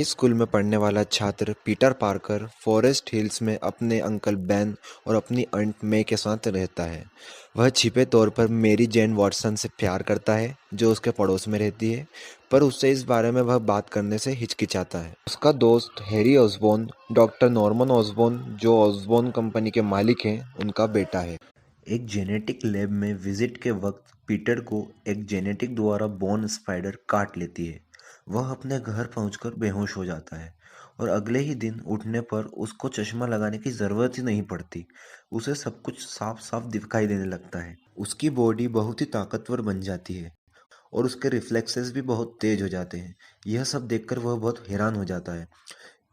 इस स्कूल में पढ़ने वाला छात्र पीटर पार्कर फॉरेस्ट हिल्स में अपने अंकल बेन और अपनी आंट मे के साथ रहता है। वह छिपे तौर पर मेरी जेन वॉटसन से प्यार करता है, जो उसके पड़ोस में रहती है, पर उससे इस बारे में वह बात करने से हिचकिचाता है। उसका दोस्त Harry Osborn doctor Norman Osborn, जो ऑसबॉर्न कंपनी के मालिक हैं, उनका बेटा है। एक जेनेटिक लैब में विजिट के वक्त पीटर को एक जेनेटिक द्वारा बोर्न स्पाइडर काट लेती है। वह अपने घर पहुंचकर बेहोश हो जाता है और अगले ही दिन उठने पर उसको चश्मा लगाने की ज़रूरत ही नहीं पड़ती। उसे सब कुछ साफ साफ दिखाई देने लगता है। उसकी बॉडी बहुत ही ताकतवर बन जाती है और उसके रिफ्लेक्सेस भी बहुत तेज हो जाते हैं। यह सब देखकर वह बहुत हैरान हो जाता है।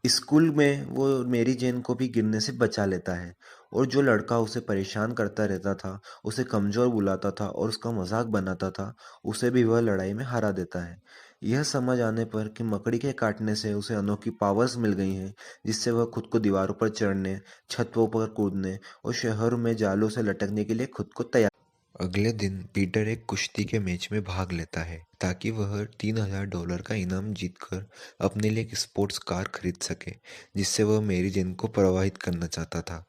स्कूल में वो मेरी जेन को भी गिरने से बचा लेता है और जो लड़का उसे परेशान करता रहता था, उसे कमज़ोर बुलाता था और उसका मजाक बनाता था, उसे भी वह लड़ाई में हरा देता है। यह समझ आने पर कि मकड़ी के काटने से उसे अनोखी पावर्स मिल गई हैं, जिससे वह खुद को दीवारों पर चढ़ने, छतों पर कूदने और शहरों में जालों से लटकने के लिए खुद को तैयार। अगले दिन पीटर एक कुश्ती के मैच में भाग लेता है ताकि वह $3000 का इनाम जीतकर अपने लिए एक स्पोर्ट्स कार खरीद सके, जिससे वह मेरी जेन को प्रवाहित करना चाहता था।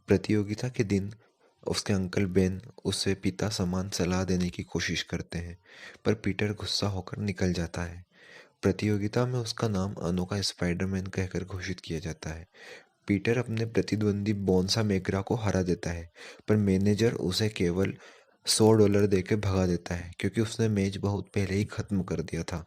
प्रतियोगिता के दिन उसके अंकल बेन उसे पिता समान सलाह देने की कोशिश करते हैं, पर पीटर गुस्सा होकर निकल जाता है। प्रतियोगिता में उसका नाम अनोखा स्पाइडरमैन कहकर घोषित किया जाता है। पीटर अपने प्रतिद्वंदी बोन्सा मेगरा को हरा देता है, पर मैनेजर उसे केवल $100 देकर भगा देता है, क्योंकि उसने मैच बहुत पहले ही खत्म कर दिया था।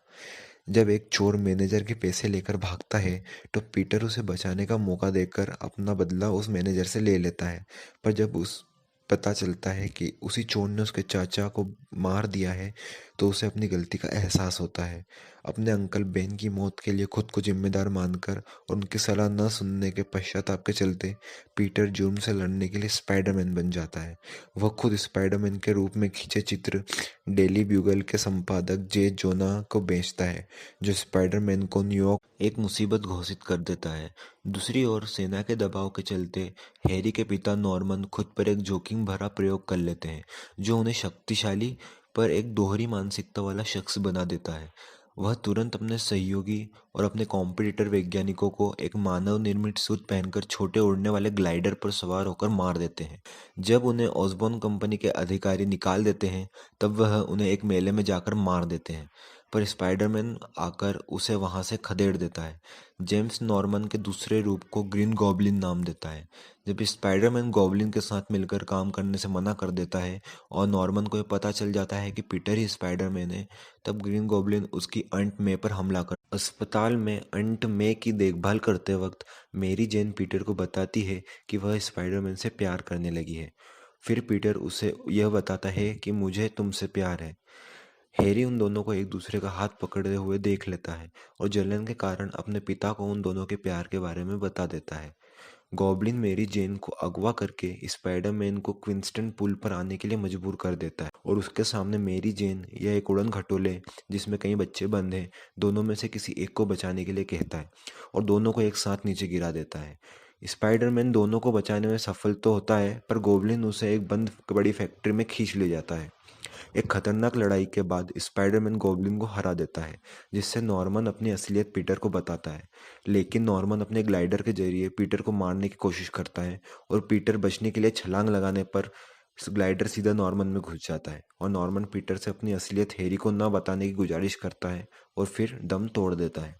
जब एक चोर मैनेजर के पैसे लेकर भागता है, तो पीटर उसे बचाने का मौका देकर अपना बदला उस मैनेजर से ले लेता है। पर जब उस पता चलता है कि उसी चोर ने उसके चाचा को मार दिया है, तो उसे अपनी गलती का एहसास होता है। अपने अंकल बेन की मौत के लिए खुद को जिम्मेदार मानकर और उनकी सलाह न सुनने के पश्चाताप के चलते पीटर जुर्म से लड़ने के लिए स्पाइडरमैन बन जाता है। वह खुद स्पाइडरमैन के रूप में खींचे चित्र डेली ब्यूगल के संपादक जे जोना को बेचता है, जो स्पाइडरमैन को न्यूयॉर्क एक मुसीबत घोषित कर देता है। दूसरी ओर सेना के दबाव के चलते हैरी के पिता नॉर्मन खुद पर एक जोखिम भरा प्रयोग कर लेते हैं, जो उन्हें शक्तिशाली पर एक दोहरी मानसिकता वाला शख्स बना देता है। वह तुरंत अपने सहयोगी और अपने कॉम्पिटिटर वैज्ञानिकों को एक मानव निर्मित सूट पहनकर छोटे उड़ने वाले ग्लाइडर पर सवार होकर मार देते हैं। जब उन्हें ऑसबॉर्न कंपनी के अधिकारी निकाल देते हैं, तब वह उन्हें एक मेले में जाकर मार देते हैं, पर स्पाइडरमैन आकर उसे वहां से खदेड़ देता है। जेम्स नॉर्मन के दूसरे रूप को ग्रीन गॉब्लिन नाम देता है। जब स्पाइडरमैन गॉब्लिन के साथ मिलकर काम करने से मना कर देता है और नॉर्मन को यह पता चल जाता है कि पीटर ही स्पाइडरमैन है, तब ग्रीन गॉब्लिन उसकी आंट मे पर हमला कर अस्पताल में आंट मे की देखभाल करते वक्त मेरी जेन पीटर को बताती है कि वह स्पाइडरमैन से प्यार करने लगी है। फिर पीटर उसे यह बताता है कि मुझे तुमसे प्यार है। हैरी उन दोनों को एक दूसरे का हाथ पकड़े हुए देख लेता है और जलन के कारण अपने पिता को उन दोनों के प्यार के बारे में बता देता है। गॉब्लिन मेरी जेन को अगवा करके स्पाइडरमैन को क्विंस्टन पुल पर आने के लिए मजबूर कर देता है और उसके सामने मेरी जेन या एक उड़न खटोले जिसमें कई बच्चे बंद हैं, दोनों में से किसी एक को बचाने के लिए कहता है और दोनों को एक साथ नीचे गिरा देता है। स्पाइडरमैन दोनों को बचाने में सफल तो होता है, पर गोब्लिन उसे एक बंद बड़ी फैक्ट्री में खींच ले जाता है। एक खतरनाक लड़ाई के बाद स्पाइडरमैन गॉब्लिन को हरा देता है, जिससे नॉर्मन अपनी असलियत पीटर को बताता है। लेकिन नॉर्मन अपने ग्लाइडर के जरिए पीटर को मारने की कोशिश करता है और पीटर बचने के लिए छलांग लगाने पर ग्लाइडर सीधा नॉर्मन में घुस जाता है और नॉर्मन पीटर से अपनी असलियत हैरी को न बताने की गुजारिश करता है और फिर दम तोड़ देता है।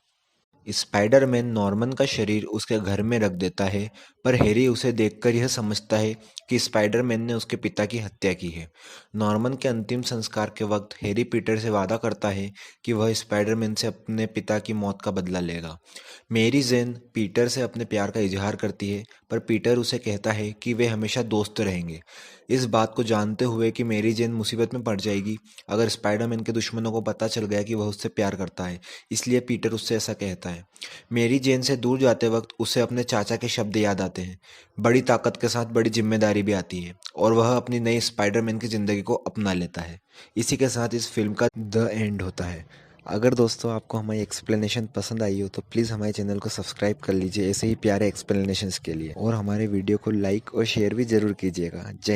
स्पाइडरमैन नॉर्मन का शरीर उसके घर में रख देता है, पर हैरी उसे देखकर यह समझता है कि स्पाइडरमैन ने उसके पिता की हत्या की है। नॉर्मन के अंतिम संस्कार के वक्त हैरी पीटर से वादा करता है कि वह स्पाइडरमैन से अपने पिता की मौत का बदला लेगा। मेरी जेन पीटर से अपने प्यार का इजहार करती है, पर पीटर उसे कहता है कि वे हमेशा दोस्त रहेंगे। इस बात को जानते हुए कि मेरी जेन मुसीबत में पड़ जाएगी अगर स्पाइडरमैन के दुश्मनों को पता चल गया कि वह उससे प्यार करता है, इसलिए पीटर उससे ऐसा कहता है। मेरी जेन से दूर जाते वक्त उसे अपने चाचा के शब्द याद आते हैं, बड़ी ताकत के साथ बड़ी जिम्मेदारी भी आती है, और वह अपनी नई स्पाइडरमैन की ज़िंदगी को अपना लेता है। इसी के साथ इस फिल्म का द एंड होता है। अगर दोस्तों आपको हमारी एक्सप्लेनेशन पसंद आई हो तो प्लीज़ हमारे चैनल को सब्सक्राइब कर लीजिए ऐसे ही प्यारे एक्सप्लेनेशंस के लिए, और हमारे वीडियो को लाइक और शेयर भी ज़रूर कीजिएगा। जय